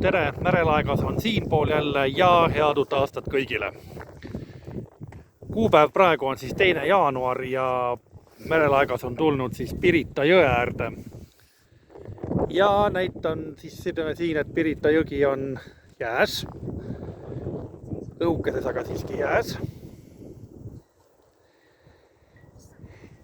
tere, Merelaegas on siinpool jälle ja head uut aastat kõigile. Kuupäev praegu on siis 2. jaanuar ja Merelaegas on tulnud siis Pirita jõe äärde. Ja näitan siis siin, et Pirita jõgi on jääs. Õukeses, aga siiski jääs.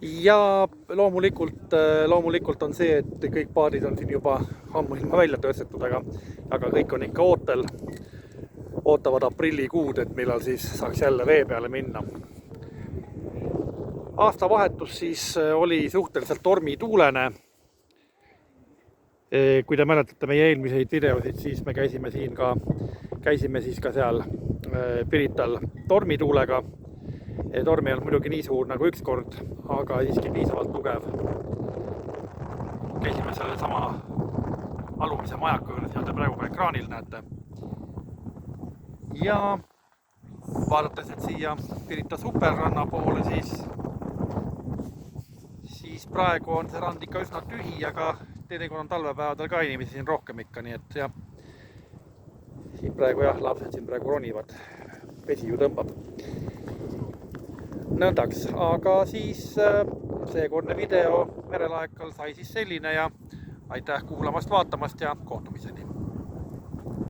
Ja loomulikult on see, et kõik paadid on siin juba ammuilma välja tõstetud, aga kõik on ikka ootel. Ootavad aprillikuud, et millal siis saaks jälle vee peale minna. Aastavahetus siis oli suhteliselt tormituulene. Kui te mäletate meie eelmiseid videosid, siis me käisime siis ka seal Pirital tormituulega. Torm ei olnud muidugi nii suur nagu ükskord, aga siiski piisavalt tugev. Käisime selle sama alumise majaka juures, mida te praegu ka ekraanil näete. Ja vaadates, et siia Pirita superranna poole, siis praegu on see rand ikka üsna tühi, aga teinekord on talvepäevadel ka inimesi siin rohkem ikka, nii et ja siin praegu lapsed siin praegu ronivad, vesi ju tõmbab. Nõndaks, aga siis seekordne video Merelaekal sai siis selline ja aitäh kuulamast, vaatamast ja kohtumiseni.